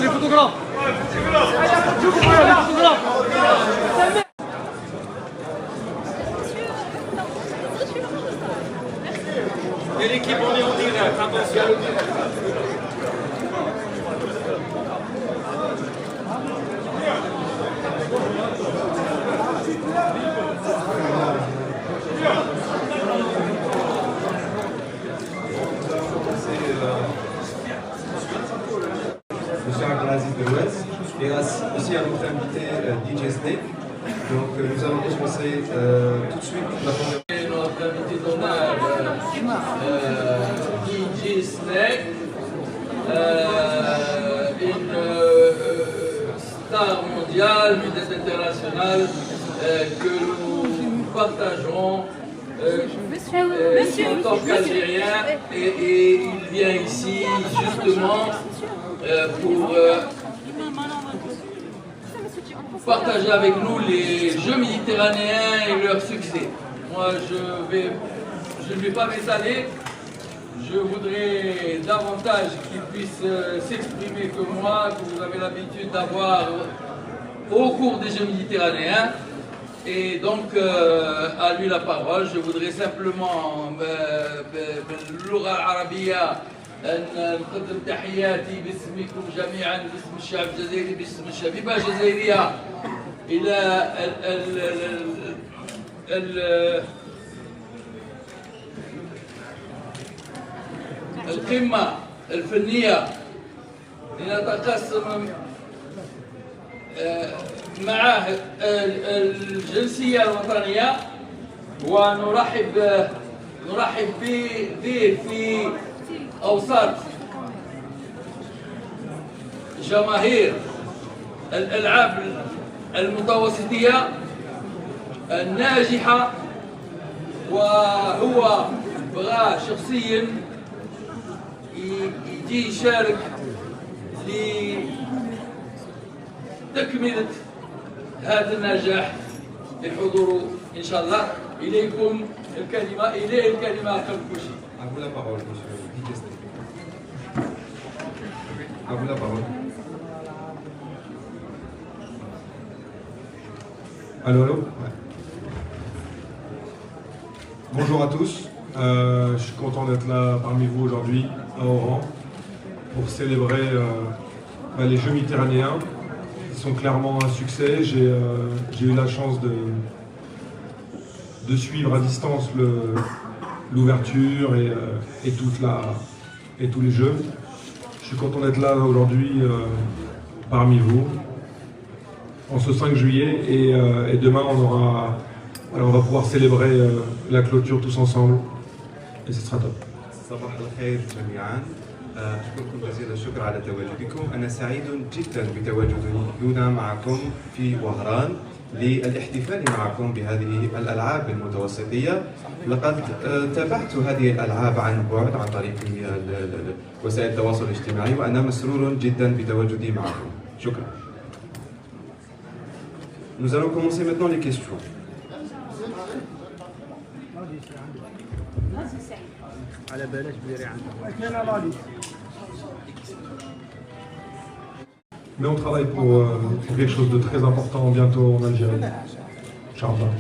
Les photographes. Et l'équipe, on est en direct, attention. Monsieur Abdelaziz Belouez et aussi à notre invité DJ Snake. Donc nous allons commencer tout de suite la première. Notre invité d'honneur, DJ Snake, une star mondiale, vedette internationale que nous partageons en tant qu'Algérien et il vient ici justement pour partager avec nous les Jeux méditerranéens et leur succès. Moi, je ne vais pas m'étaler. Je voudrais davantage qu'il puisse s'exprimer que moi, que vous avez l'habitude d'avoir au cours des Jeux méditerranéens. Et donc, à lui la parole. Je voudrais simplement, باللغة العربية، أن نقدم تحياتي باسمكم جميعا، باسم الشعب الجزائري، باسم الشبيبة الجزائرية إلى القمة الفنية لنتقاسم معه الجنسية الوطنية ونرحب به في أوساط جماهير الألعاب المتوسطية الناجحة. وهو بغى شخصيا يجي يشارك لتكملة هذا النجاح بحضوره إن شاء الله. إليكم الكلمة، إليه الكلمة قبل كل شيء. À vous la parole, monsieur DJ Snake. À vous la parole. Allô, allô. Ouais. Bonjour à tous. Je suis content d'être là parmi vous aujourd'hui à Oran pour célébrer les Jeux méditerranéens. Ils sont clairement un succès. J'ai eu la chance de suivre à distance l'ouverture et tous les jeux. Je suis content d'être là aujourd'hui parmi vous en ce 5 juillet et demain on va pouvoir célébrer la clôture tous ensemble et ce sera top. صباح الخير جميعا. أشكركم جزيل الشكر على تواجدكم. أنا سعيد جدا بتواجدي هنا معكم في وهران للاحتفال معكم بهذه الألعاب المتوسطية. لقد تابعت هذه الألعاب عن بعد عن طريق وسائل التواصل الاجتماعي وأنا مسرور جدا بتواجدي معكم. شكرا. Nous allons commencer maintenant les questions. Mais on travaille pour quelque chose de très important bientôt en Algérie. Inch'Allah.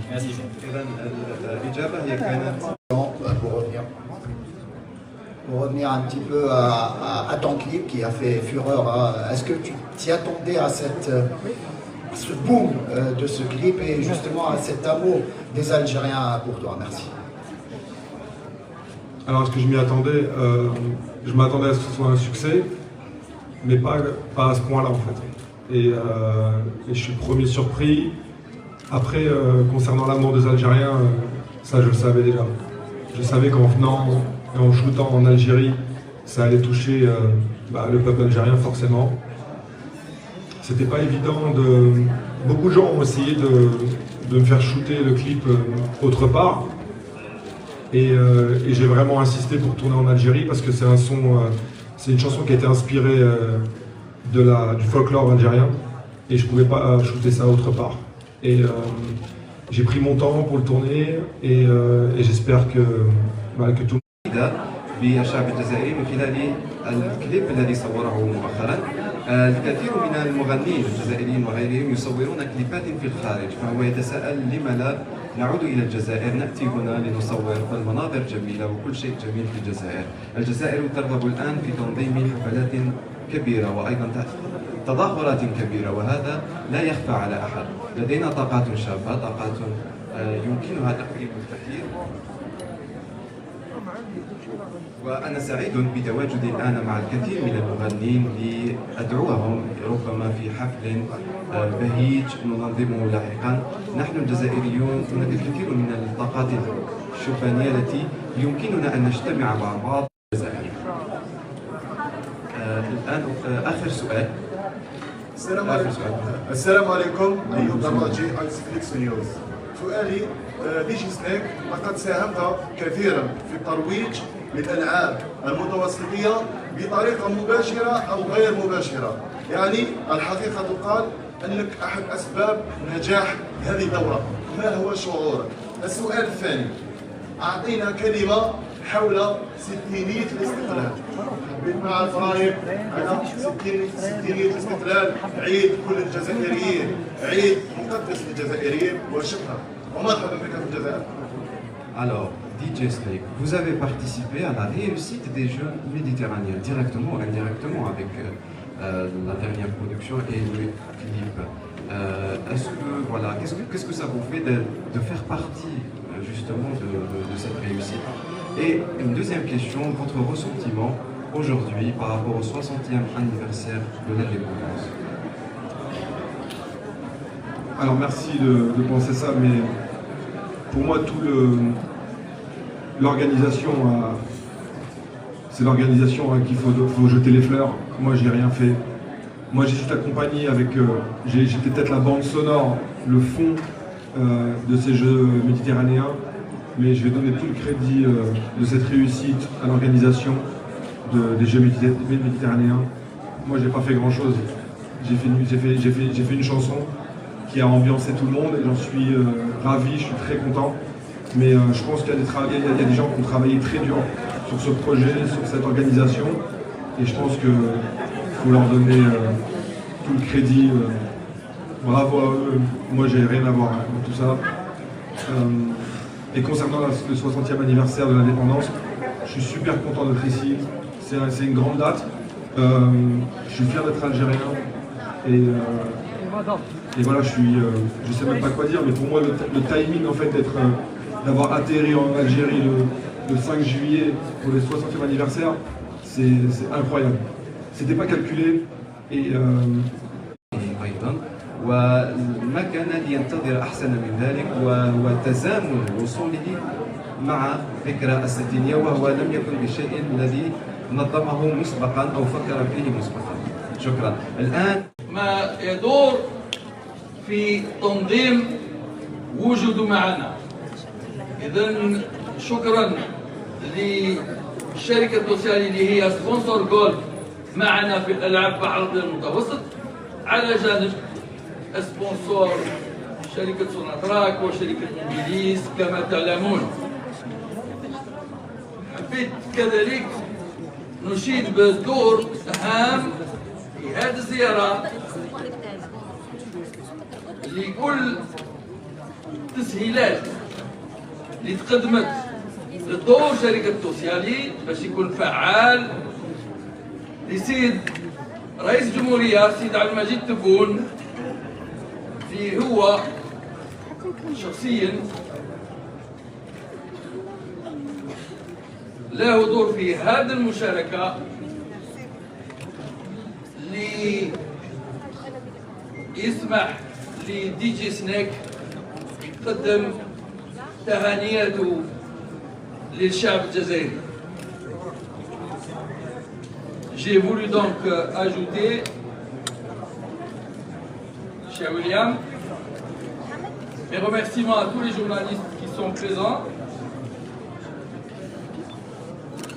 Pour revenir un petit peu à ton clip qui a fait fureur, est-ce que tu t'y attendais à ce boom de ce clip et justement à cet amour des Algériens pour toi? Merci. Alors, est-ce que je m'y attendais? Je m'attendais à ce que ce soit un succès, mais pas à ce point-là en fait. je suis le premier surpris. Après, concernant l'amour des Algériens, ça je le savais déjà. Je savais qu'en venant et en shootant en Algérie, ça allait toucher le peuple algérien forcément. C'était pas évident Beaucoup de gens ont essayé de me faire shooter le clip autre part. Et j'ai vraiment insisté pour tourner en Algérie parce que c'est une chanson qui a été inspirée du folklore algérien. Et je pouvais pas shooter ça autre part. Et j'ai pris mon temps pour le tourner et j'espère que tout بالشعب الجزائري من خلال الكليب الذي صوره مؤخرا. الكثير من المغنيين الجزائريين وغيرهم يصورون كليبات في الخارج، فهو يتساءل لما لا نعود الى الجزائر، ناتي هنا لنصور، فالمناظر جميله وكل شيء جميل في الجزائر. الجزائر ترغب الان في تنظيم حفلات كبيره وايضا تظاهرات كبيره، وهذا لا يخفى على احد. لدينا طاقات شابه، طاقات يمكنها تقديم الكثير. وأنا سعيد بتواجدي الآن مع الكثير من المغنين لأدعوهم ربما في حفل بهيج ننظمه لاحقا. نحن الجزائريون هناك الكثير من الطاقات الشبانية التي يمكننا أن نجتمع مع بعض الجزائر. الآن آخر سؤال. السلام عليكم، أيوب دراجي، ايس فليكس نيوز. سؤالي دي جي سنيك، لقد ساهمت كثيرا في الترويج للألعاب المتوسطية بطريقة مباشرة أو غير مباشرة. يعني الحقيقة تقال أنك أحد أسباب نجاح هذه الدورة. ما هو شعورك؟ السؤال الثاني، أعطينا كلمة حول 60 الاستقلال. حبيت نعرف رايك على 60 الاستقلال، عيد كل الجزائريين، عيد مقدس للجزائريين، وشكرا ومرحبا بك في الجزائر. Alors, DJ Snake, vous avez participé à la réussite des Jeux méditerranéens, directement ou indirectement avec la dernière production et le clip. Est-ce que, voilà, qu'est-ce que ça vous fait de faire partie justement de cette réussite? Et une deuxième question, votre ressentiment aujourd'hui par rapport au 60e anniversaire de l'indépendance? Alors merci de penser ça, mais pour moi l'organisation, c'est l'organisation qu'il faut jeter les fleurs. Moi j'ai rien fait. Moi j'ai juste accompagné avec, j'étais peut-être la bande sonore, le fond de ces Jeux méditerranéens, mais je vais donner tout le crédit de cette réussite à l'organisation des Jeux méditerranéens. Moi j'ai pas fait grand chose. J'ai fait une chanson qui a ambiancé tout le monde et j'en suis ravi, je suis très content. Mais je pense qu'il y a des gens qui ont travaillé très dur sur ce projet, sur cette organisation. Et je pense qu'il faut leur donner tout le crédit. Bravo à eux. Moi, j'ai rien à voir avec tout ça. Et concernant le 60e anniversaire de l'indépendance, je suis super content d'être ici. C'est une grande date. Je suis fier d'être algérien. Et voilà, je sais même pas quoi dire, mais pour moi, le timing en fait d'avoir atterri en Algérie le 5 juillet pour le 60e anniversaire, c'est incroyable. C'était pas calculé et وما كان لينتظر أحسن من ذلك وتزامن وصوله مع ذكرى الستينية، وهو لم يكن بالشيء الذي نظمه مسبقا أو فكر فيه مسبقا. شكرا. الآن ما يدور في تنظيم وجوده معنا. إذن شكرا لشركة توسيالي اللي هي سبونسور جولد معنا في الألعاب بحر الأبيض المتوسط، على جانب سبونسور شركة سوناتراك وشركة موبيليس كما تعلمون. حبيت كذلك نشيد بدور هام في هذه الزيارة لكل التسهيلات اللي تقدمت لدور شركة توسيالي باش يكون فعال، لسيد رئيس الجمهورية السيد عبد المجيد تبون اللي هو شخصيا له دور في هذه المشاركة يسمح لدي جي سنيك يقدم تهانياته للشعب الجزائري. J'ai voulu donc ajouter, cher William, mes remerciements à tous les journalistes qui sont présents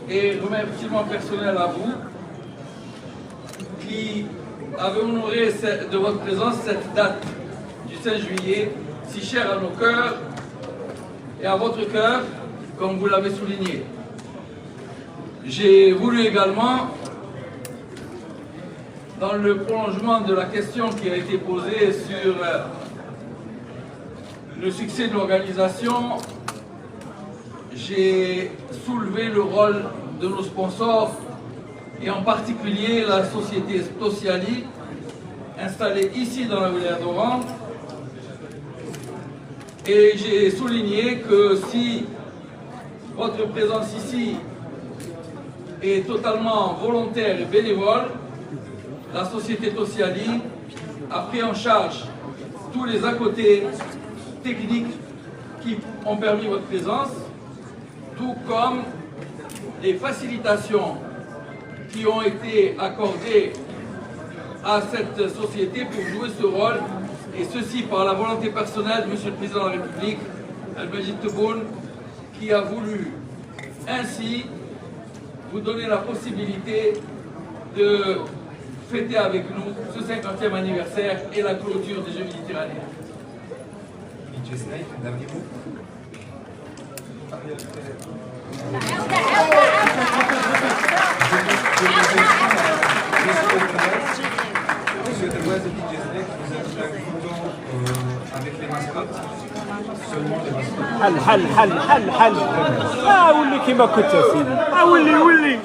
et remerciements personnels à vous qui avez honoré de votre présence cette date du 16 juillet si chère à nos cœurs et à votre cœur, comme vous l'avez souligné. J'ai voulu également, dans le prolongement de la question qui a été posée sur le succès de l'organisation, j'ai soulevé le rôle de nos sponsors et en particulier la société Stociali, installée ici dans la wilaya d'Oran. Et j'ai souligné que si votre présence ici est totalement volontaire et bénévole, la société Stociali a pris en charge tous les à côté techniques qui ont permis votre présence, tout comme les facilitations qui ont été accordées à cette société pour jouer ce rôle, et ceci par la volonté personnelle de M. le Président de la République, Al-Majid Tebboune, qui a voulu ainsi vous donner la possibilité de fêter avec nous ce 50e anniversaire et la clôture des Jeux méditerranéens. Monsieur Deloise et DJ Snake, vous êtes un photo avec les mascottes, seulement les mascottes. حل ولي كيما كنت يا سيدي ولي